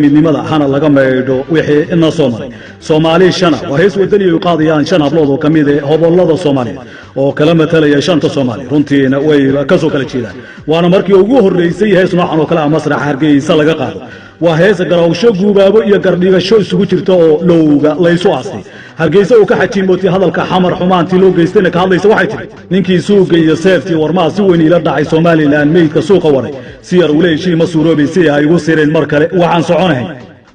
midnimada hana laga meeydho wixii ina soo maray Soomaali shana waa hees wadani ay qaadayaan shan hablood oo kamid ah hobolada Soomaaliyeed oo kala matalaya shanta Soomaali runtiina way ka soo kala jeedaan waana markii ugu horeysay hees noocan oo kala ah masrax Hargeysa laga qaado waa hees garoosho guubaabo iyo gardhigasho isugu jirta oo lowga la isu aastay Hargeysa oo ka xajiimootay hadalka xamar xumaantii loo geystayna ka hadlaysa waxay tiri ninkii suuqa iyo seeftii warmaa si weyn ila dhacay Soomaaliland meydka suuqa waray siyar uleeshii masuuroobi si ay ugu sireen mar kale waxaan soconahay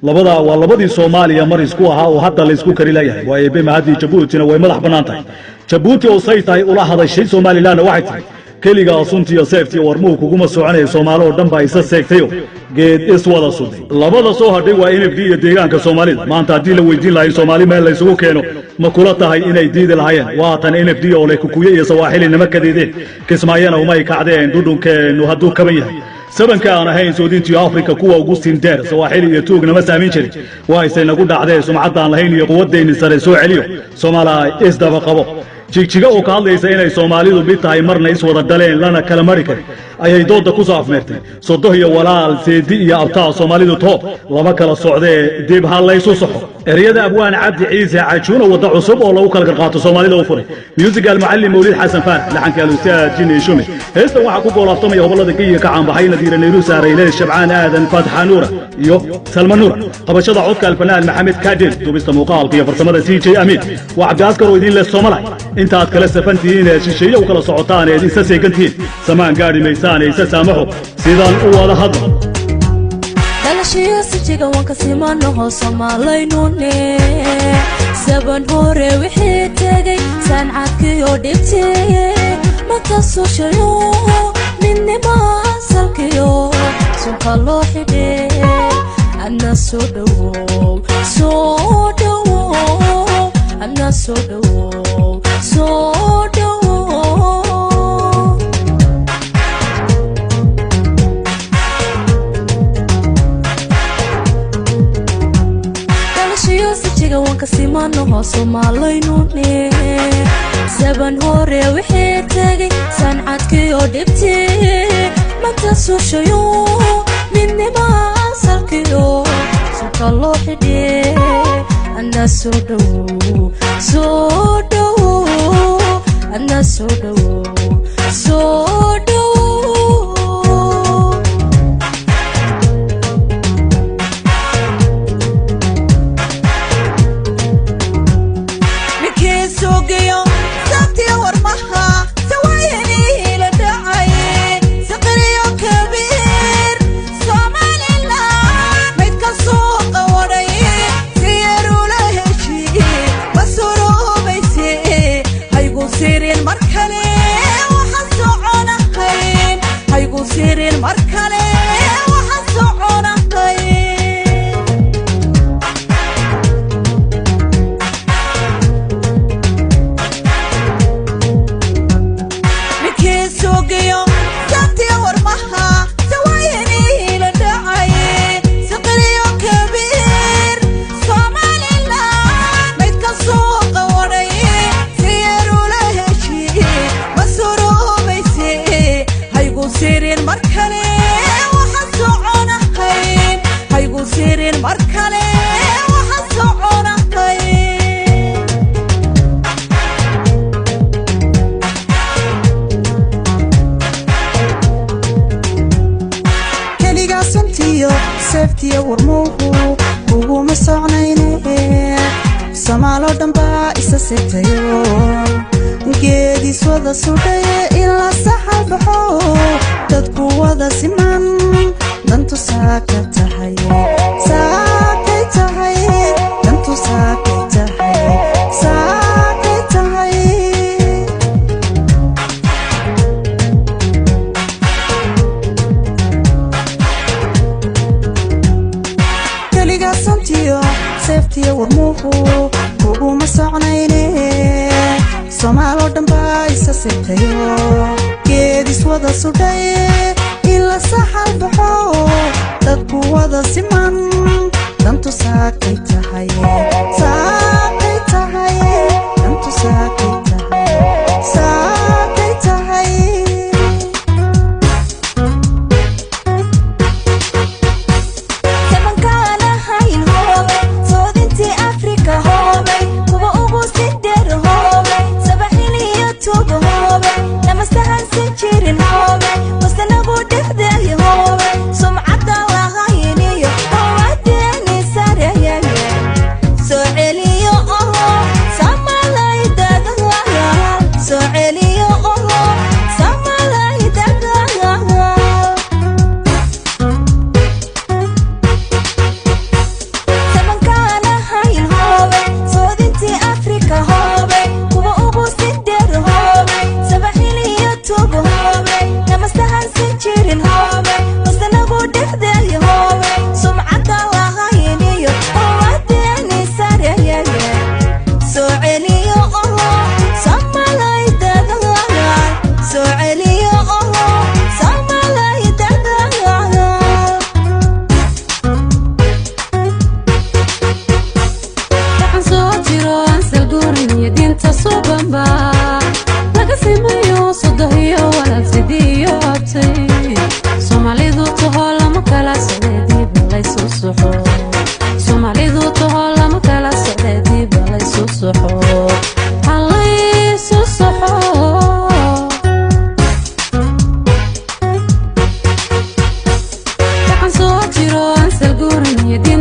labada waa labadii Soomaaliya mar isku ahaa oo hadda la isku kari layahay waa eebe mahadii Djibouti way madax banaantahay Djibouti oo saytay ula hadashay Soomaaliland waxay tiri keliga suntiyo seeftii warmuu kuguma soconay Soomaali oo dhan baa isa seegtayo geed iswada suday labada soo hadhay waa NFD iyo deegaanka Soomaalida maanta hadii la weydiin lahayn Soomaali meel la isugu keeno ma kula tahay inay diidi lahaayeen waa tan NFD oo leh kukuye iyo Sawaaxili nama kadeedeen kismaayana uma ay kacdeen dhudhunkeenu hadduu kaban yahay sabanka aan ahayn Soodintii Afrika kuwa ugu sindeer Sawaaxili iyo tuugna ma saamin jirin waa isay nagu dhacday sumcad aan lahayn iyo quwadeena sare soo celiyo Soomaaliya isdaba qabo jigjiga oo ka hadlaysa inay Soomaalidu mid tahay marna is wada dhaleen lana kala mari karin ayay dooda ku soo afmeertay sodoh iyo walaal seedi iyo abtaa Soomaalidu toob laba kala socdee dib hal la isu saxo eriyada abwaan Cabdi Ciise Cajuuna wada cusub oo lagu kala qaato Soomaalida u furay musical muallim Mawlid Xasan Faarax laxanka al-Ustaad Jini Shume heesta waxa ku goolaaftamay hobolada geeyo ka caan baxay Nadiira Nayru Saarayle Shabcaan Aadan Fatxa Nuura iyo Salman Nuura qabashada codka al-fanaan Maxamed Kaadil dubista muuqaalka iyo farsamada CJ Amin waa Cabdi Askar oo idin la Soomaaliya inta aad kala safantiin shisheeye u kala socotaan ee isa seegantiin samaan gaari meysaan isa saamaxo sidaan u wada hadlo dalashiyo sijiga wanka simano Soomaaliyuune saban hore wixii tagay sancadkiyo dhibtay mata soo shayo ninima salkiyo suuqa loo xidhay ana soo dhawow ana soo dhawow dalashiyo sijiga wanka simano Soomaaliyuune saban hore wixii tagay sancadkiyo dhibtay mata soo shayo ninima salkiyo suuqa loo xidhay ana soo dhawow ana soo dhawow mikee soo geeyo sabtiyo warmaha sawayani la dhacay saqriyo kabiir Soomaaliland mid ka soo qawaday sirin markale waxa soconahay haygu sirin markale waxa soconahay mikee soo geeyo sabtiyo warmaha sawayani la dhacay saqriyo kabiir Soomaaliland mid ka soo qawaday sirin markale waxa soconahay haygu sirin markale waxa soconahay keliga santiyo seeftiyo warmuhu kuguma soconayne Soomaali oo dhan baa isa seegtayo geedis wada sudhay ila saxabaxo dadku wada siman dantu saakay tahay dantu saakay tahay keliga santiyo seeftiyo warmuhu kuguma soconayne Soomaali oo dhan baa isa seegtayo geedis wada sudhay ila saxabaxo dadku wada siman dantu saakay tahay dantu saakay tahay sabankaan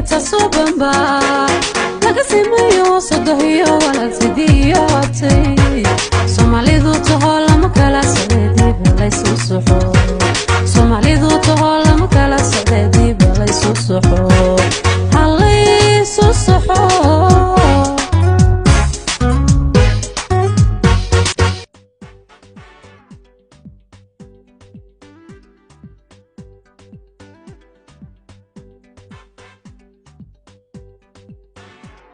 diinta subanba laga sameeyo sodohiyo wala sidiyootay Soomaalidu taho lama kala sadeedib la isu soxo Soomaalidu taho lama kala sadeedib la isu soxo hal isu soxo